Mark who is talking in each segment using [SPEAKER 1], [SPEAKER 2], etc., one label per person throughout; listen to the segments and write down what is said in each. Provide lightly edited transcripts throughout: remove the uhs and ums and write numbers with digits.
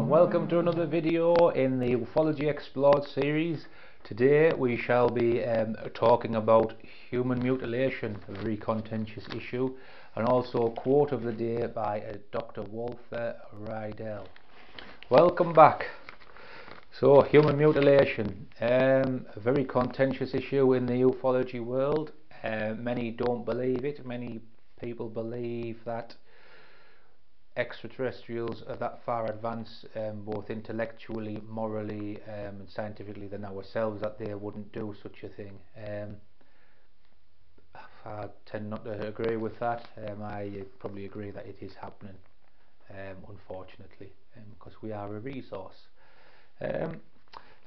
[SPEAKER 1] and welcome to another video in the Ufology Explored series. Today we shall be talking about human mutilation, a very contentious issue, and also a quote of the day by Dr Walther Riedel. Welcome back. So, human mutilation, a very contentious issue in the ufology world. Many don't believe it. Many people believe that extraterrestrials are that far advanced, both intellectually, morally, and scientifically than ourselves, that they wouldn't do such a thing. I tend not to agree with that. I probably agree that it is happening, unfortunately, because we are a resource.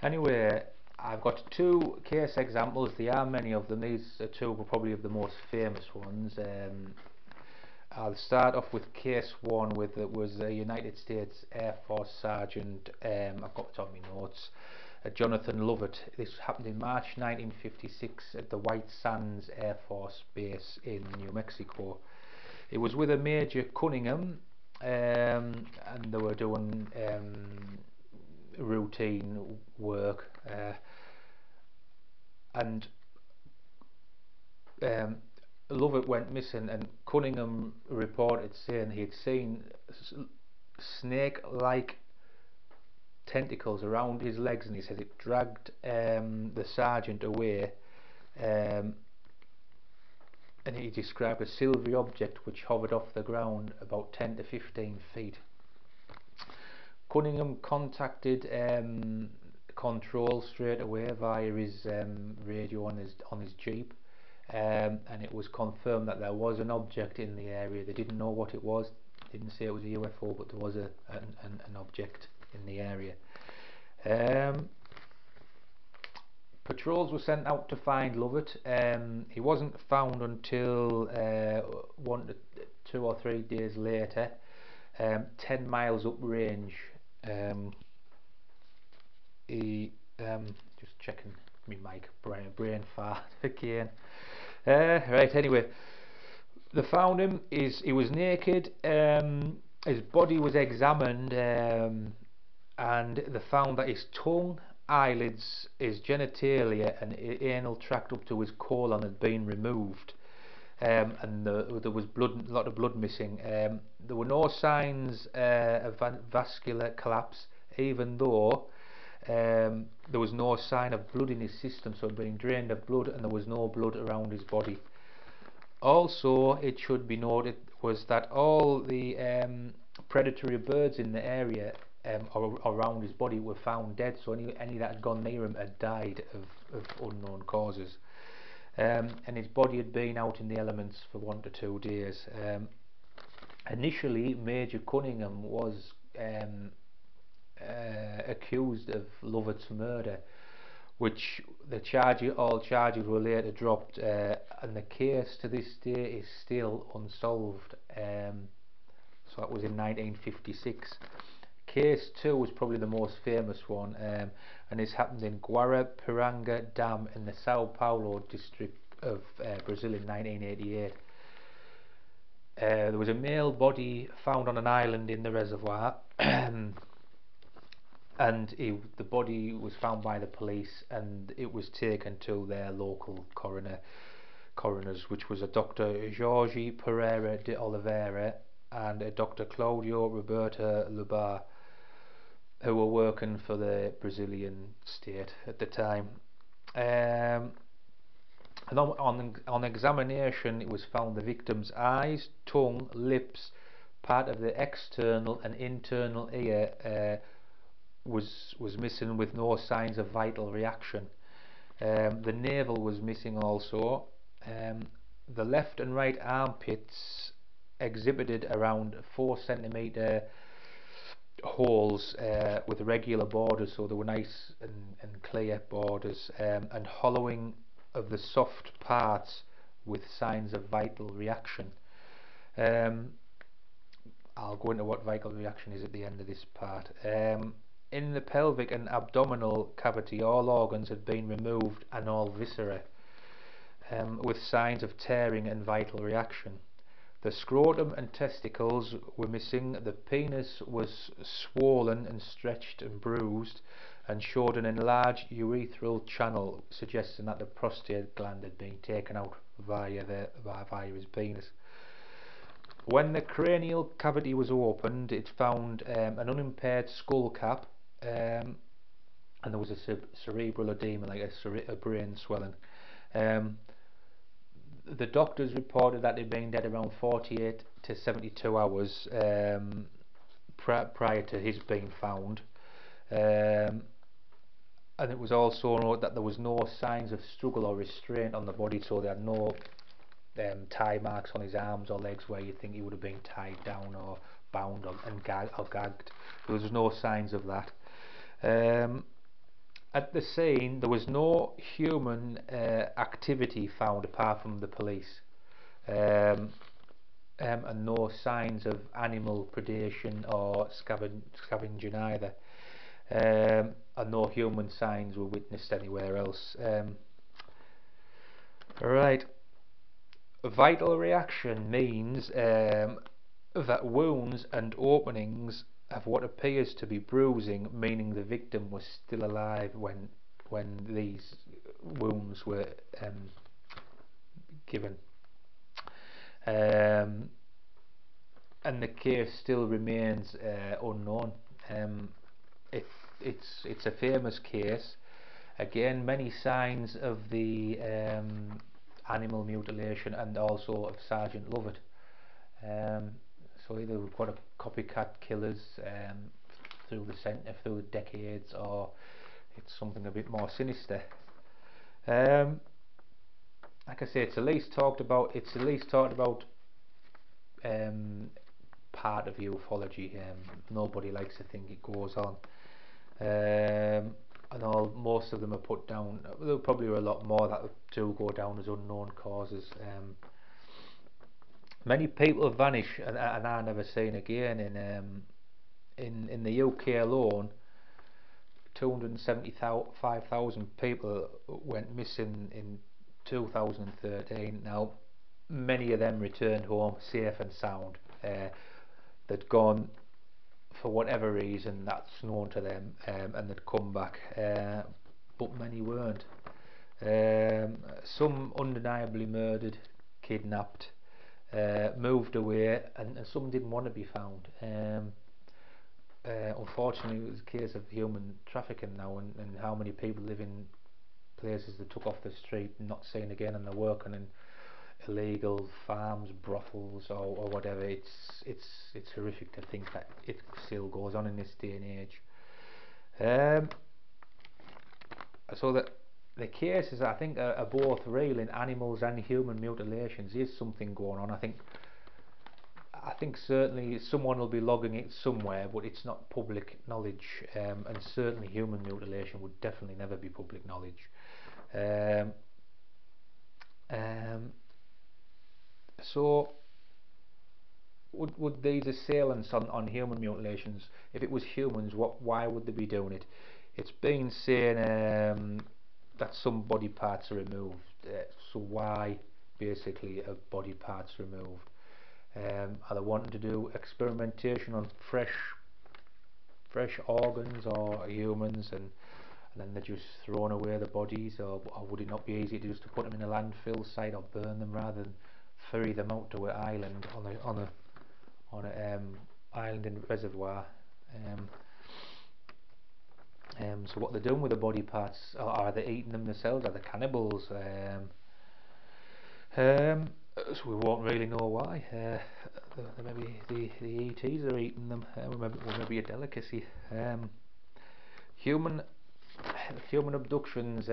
[SPEAKER 1] Anyway, I've got two case examples. There are many of them. These two were probably of the most famous ones. I'll start off with case one, with it was a United States Air Force Sergeant, I've got it on my notes, Jonathon Lovett. This happened in March 1956 at the White Sands Air Force Base in New Mexico. It was with a Major Cunningham, and they were doing routine work, and Lovett went missing, and Cunningham reported saying he'd seen snake-like tentacles around his legs, and he said it dragged the sergeant away, and he described a silvery object which hovered off the ground about 10 to 15 feet. Cunningham contacted control straight away via his radio on his Jeep. And it was confirmed that there was an object in the area. They didn't know what it was, didn't say it was a UFO, but there was an object in the area. Patrols were sent out to find Lovett. He wasn't found until 1 to 2 or 3 days later, 10 miles uprange. Just checking my mic, brain fart again. Right, anyway, they found him. He was naked. His body was examined, and they found that his tongue, eyelids, his genitalia and anal tract up to his colon had been removed, and there was blood, a lot of blood missing. There were no signs of vascular collapse, even though there was no sign of blood in his system, so being drained of blood, and there was no blood around his body. Also, it should be noted was that all the predatory birds in the area around his body were found dead, so any that had gone near him had died of unknown causes. And his body had been out in the elements for 1 to 2 days. Initially, Major Cunningham was accused of Lovett's murder, which all charges were later dropped, and the case to this day is still unsolved. So that was in 1956. Case 2 was probably the most famous one, and this happened in Guarapiranga Dam in the Sao Paulo district of Brazil in 1988. There was a male body found on an island in the reservoir, and the body was found by the police, and it was taken to their local coroners, which was a Dr. Jorge Pereira de Oliveira and a Dr. Claudio Roberto Lubar, who were working for the Brazilian state at the time. And on examination, it was found the victim's eyes, tongue, lips, part of the external and internal ear was missing, with no signs of vital reaction. The navel was missing also. The left and right armpits exhibited around 4 centimeter holes with regular borders, so they were nice and clear borders, and hollowing of the soft parts with signs of vital reaction. I'll go into what vital reaction is at the end of this part. In the pelvic and abdominal cavity, all organs had been removed and all viscera, with signs of tearing and vital reaction. The scrotum and testicles were missing. The penis was swollen and stretched and bruised, and showed an enlarged urethral channel, suggesting that the prostate gland had been taken out via his penis. When the cranial cavity was opened, it found an unimpaired skull cap, and there was a cerebral edema, like a brain swelling. The doctors reported that he'd been dead around 48 to 72 hours prior to his being found. And it was also noted that there was no signs of struggle or restraint on the body, so there had no tie marks on his arms or legs where you'd think he would have been tied down or bound or gagged. There was no signs of that. At the scene, there was no human activity found apart from the police, and no signs of animal predation or scavenging either. And no human signs were witnessed anywhere else. Right. Vital reaction means that wounds and openings have what appears to be bruising, meaning the victim was still alive when these wounds were given. And the case still remains unknown. It's a famous case. Again, many signs of the animal mutilation and also of Sergeant Lovett. So either we've got a copycat killers through the decades, or it's something a bit more sinister. Like I say, it's at least talked about. Part of ufology. Nobody likes to think it goes on. And most of them are put down. There probably are a lot more that do go down as unknown causes. Many people vanish and are never seen again. In the UK alone, 275,000 people went missing in 2013. Now, many of them returned home safe and sound. They'd gone for whatever reason that's known to them, and they'd come back, but many weren't. Some undeniably murdered, kidnapped, moved away, and some didn't want to be found. Unfortunately, it was a case of human trafficking now, and how many people live in places that took off the street and not seen again, and they're working in illegal farms, brothels, or whatever. It's horrific to think that it still goes on in this day and age. So that the cases, I think, are both real in animals and human mutilations. Is something going on. I think certainly someone will be logging it somewhere, but it's not public knowledge. And certainly human mutilation would definitely never be public knowledge. So would these assailants on human mutilations, if it was humans, why would they be doing it? It's been saying that some body parts are removed. So why basically are body parts removed? Are they wanting to do experimentation on fresh organs or humans, and then they're just throwing away the bodies, or would it not be easy just to put them in a landfill site or burn them rather than ferry them out to an island on a island in a reservoir? So what they're doing with the body parts, are they eating them themselves? Are they cannibals? So we won't really know why. Maybe the ETs are eating them. Maybe a delicacy. Human abductions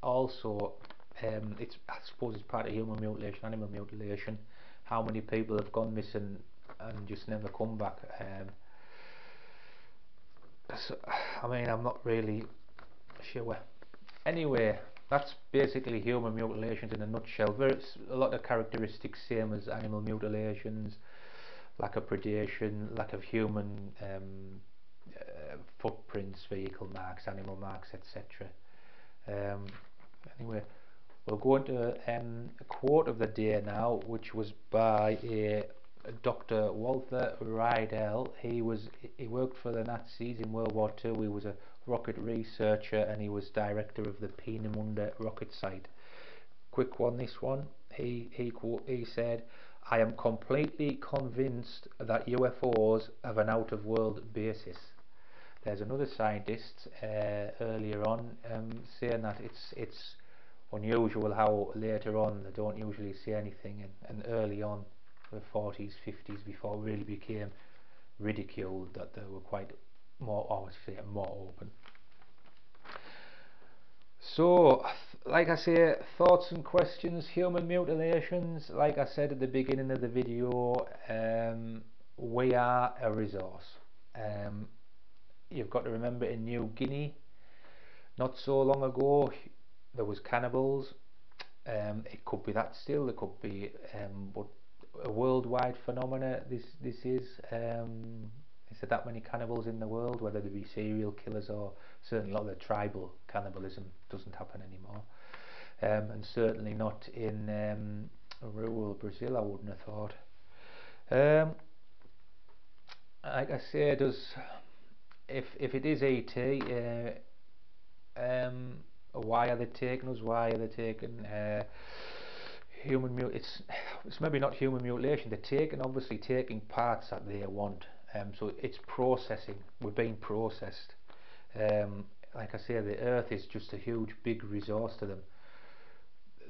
[SPEAKER 1] also, I suppose it's part of human mutilation, animal mutilation. How many people have gone missing and just never come back? So, I mean, I'm not really sure. Anyway, that's basically human mutilations in a nutshell. There's a lot of characteristics same as animal mutilations: lack of predation, lack of human footprints, vehicle marks, animal marks, etc. Anyway, We'll go into a quote of the day now, which was by Dr Walther Riedel. He worked for the Nazis in World War II. He was a rocket researcher, and he was director of the Peenemunde Rocket site. Quick one, this one. He said, "I am completely convinced that UFOs have an out-of-world basis." There's another scientist earlier on saying that it's unusual how later on they don't usually say anything, and early on, the 40s, 50s, before it really became ridiculed, that they were quite more, obviously, more open. So, like I say, thoughts and questions. Human mutilations, like I said at the beginning of the video, we are a resource. You've got to remember, in New Guinea, not so long ago, there was cannibals. It could be that still, it could be but a worldwide phenomena. This is there that many cannibals in the world, whether they be serial killers, or certainly a lot of the tribal cannibalism doesn't happen anymore, and certainly not in rural Brazil, I wouldn't have thought. Like I say, if it is ET, why are they taking us? Why are they taking human it's maybe not human mutilation. They're obviously taking parts that they want. So it's processing. We're being processed. Like I say, the Earth is just a huge, big resource to them.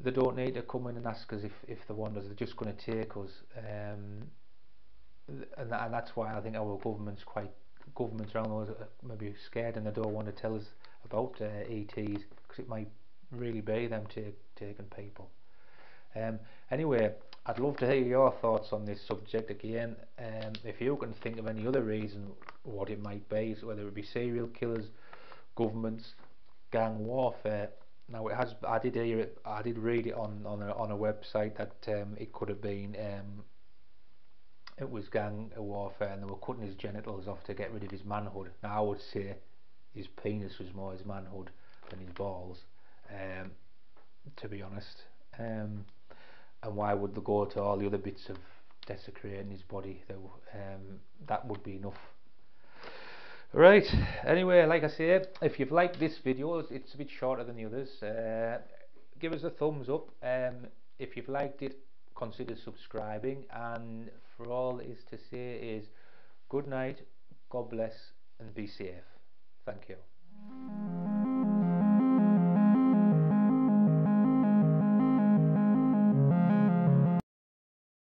[SPEAKER 1] They don't need to come in and ask us if they want us. They're just going to take us. And that's why I think our governments around the world are maybe scared, and they don't want to tell us about ETs, because it might really be them taking people. Anyway, I'd love to hear your thoughts on this subject again. If you can think of any other reason what it might be, so whether it be serial killers, governments, gang warfare. Now I did read it on a website that it could have been it was gang warfare, and they were cutting his genitals off to get rid of his manhood. Now I would say his penis was more his manhood than his balls, to be honest. And why would they go to all the other bits of desecrating his body? That would be enough. Right, anyway, like I say, if you've liked this video, it's a bit shorter than the others, give us a thumbs up. If you've liked it, consider subscribing, and for all is to say is good night, God bless, and be safe. Thank you.